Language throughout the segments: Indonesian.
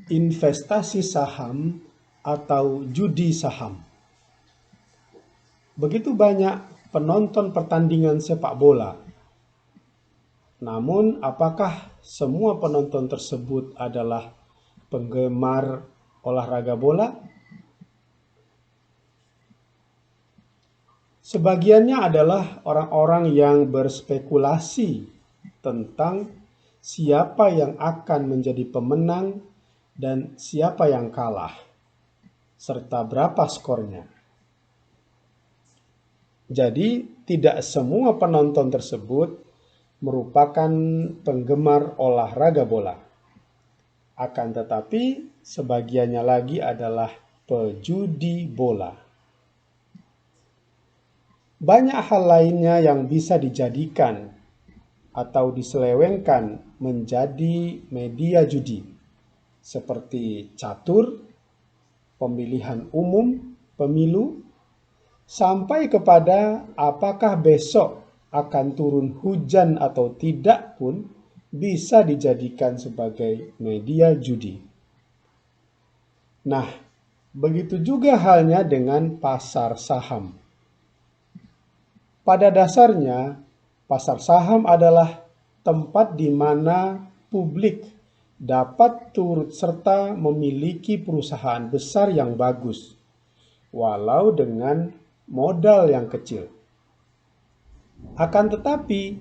investasi saham atau judi saham. Begitu banyak penonton pertandingan sepak bola. Namun, apakah semua penonton tersebut adalah penggemar olahraga bola? Sebagiannya adalah orang-orang yang berspekulasi tentang siapa yang akan menjadi pemenang dan siapa yang kalah, serta berapa skornya. Jadi, tidak semua penonton tersebut merupakan penggemar olahraga bola. Akan tetapi, sebagiannya lagi adalah pejudi bola. Banyak hal lainnya yang bisa dijadikan atau diselewengkan menjadi media judi, seperti catur, pemilihan umum, pemilu, sampai kepada apakah besok akan turun hujan atau tidak pun bisa dijadikan sebagai media judi. Nah, begitu juga halnya dengan pasar saham. Pada dasarnya, pasar saham adalah tempat di mana publik dapat turut serta memiliki perusahaan besar yang bagus, walau dengan modal yang kecil. Akan tetapi,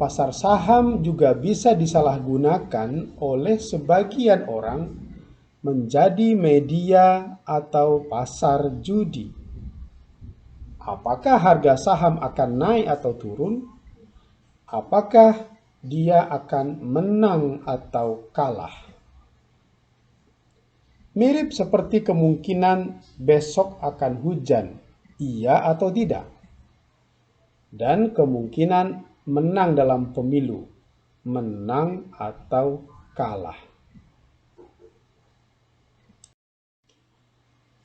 pasar saham juga bisa disalahgunakan oleh sebagian orang menjadi media atau pasar judi. Apakah harga saham akan naik atau turun? Apakah dia akan menang atau kalah? Mirip seperti kemungkinan besok akan hujan, iya atau tidak? Dan kemungkinan menang dalam pemilu, menang atau kalah.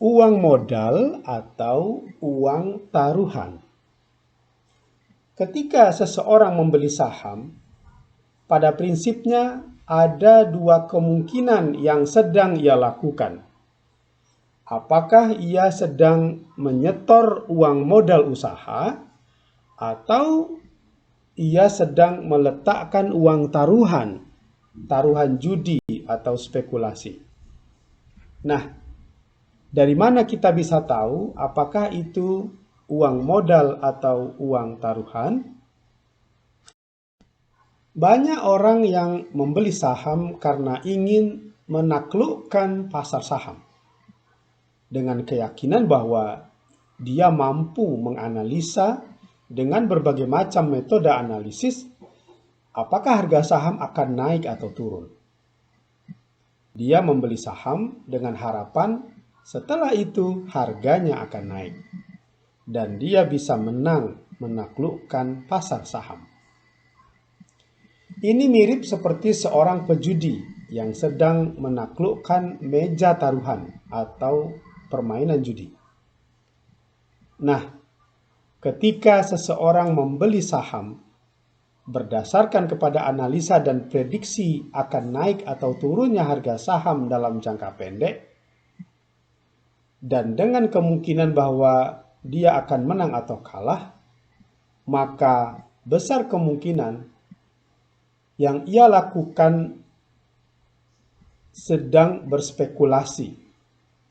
Uang modal atau uang taruhan. Ketika seseorang membeli saham, pada prinsipnya ada dua kemungkinan yang sedang ia lakukan. Apakah ia sedang menyetor uang modal usaha atau ia sedang meletakkan uang taruhan judi atau spekulasi. Nah, dari mana kita bisa tahu apakah itu uang modal atau uang taruhan? Banyak orang yang membeli saham karena ingin menaklukkan pasar saham dengan keyakinan bahwa dia mampu menganalisa dengan berbagai macam metode analisis apakah harga saham akan naik atau turun. Dia membeli saham dengan harapan setelah itu harganya akan naik dan dia bisa menang menaklukkan pasar saham. Ini mirip seperti seorang pejudi yang sedang menaklukkan meja taruhan atau permainan judi. Nah, ketika seseorang membeli saham berdasarkan kepada analisa dan prediksi akan naik atau turunnya harga saham dalam jangka pendek, dan dengan kemungkinan bahwa dia akan menang atau kalah, maka besar kemungkinan yang ia lakukan sedang berspekulasi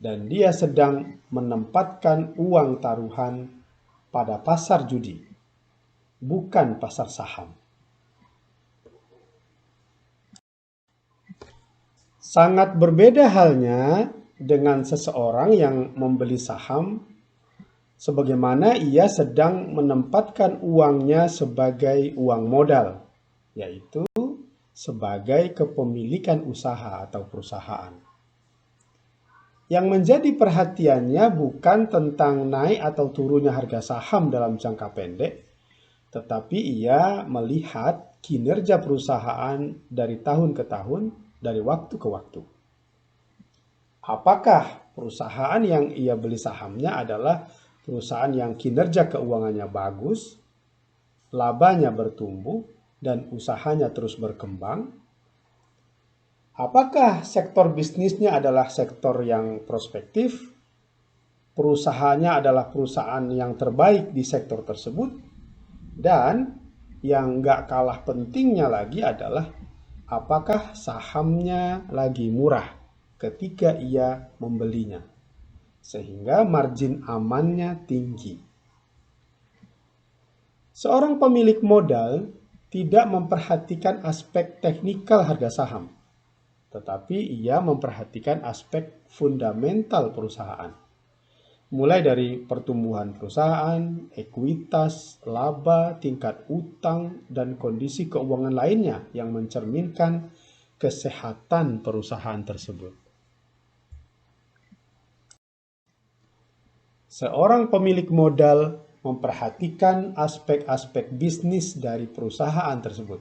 dan dia sedang menempatkan uang taruhan pada pasar judi, bukan pasar saham. Sangat berbeda halnya dengan seseorang yang membeli saham sebagaimana ia sedang menempatkan uangnya sebagai uang modal, yaitu sebagai kepemilikan usaha atau perusahaan. Yang menjadi perhatiannya bukan tentang naik atau turunnya harga saham dalam jangka pendek, tetapi ia melihat kinerja perusahaan dari tahun ke tahun, dari waktu ke waktu. Apakah perusahaan yang ia beli sahamnya adalah perusahaan yang kinerja keuangannya bagus, labanya bertumbuh, dan usahanya terus berkembang? Apakah sektor bisnisnya adalah sektor yang prospektif, perusahaannya adalah perusahaan yang terbaik di sektor tersebut, dan yang nggak kalah pentingnya lagi adalah apakah sahamnya lagi murah ketika ia membelinya, sehingga margin amannya tinggi. Seorang pemilik modal tidak memperhatikan aspek teknikal harga saham, tetapi ia memperhatikan aspek fundamental perusahaan. Mulai dari pertumbuhan perusahaan, ekuitas, laba, tingkat utang, dan kondisi keuangan lainnya yang mencerminkan kesehatan perusahaan tersebut. Seorang pemilik modal memperhatikan aspek-aspek bisnis dari perusahaan tersebut,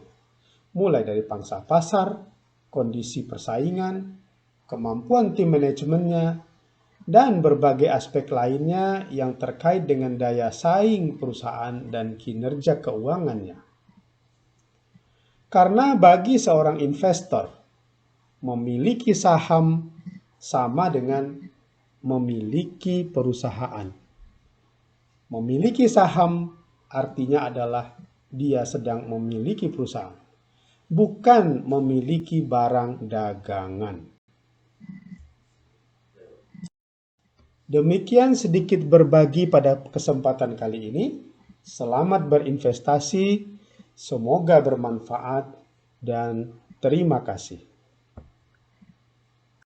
mulai dari pangsa pasar, kondisi persaingan, kemampuan tim manajemennya, dan berbagai aspek lainnya yang terkait dengan daya saing perusahaan dan kinerja keuangannya. Karena bagi seorang investor, memiliki saham sama dengan memiliki perusahaan. Memiliki saham artinya adalah dia sedang memiliki perusahaan, bukan memiliki barang dagangan. Demikian sedikit berbagi pada kesempatan kali ini. Selamat berinvestasi, semoga bermanfaat, dan terima kasih.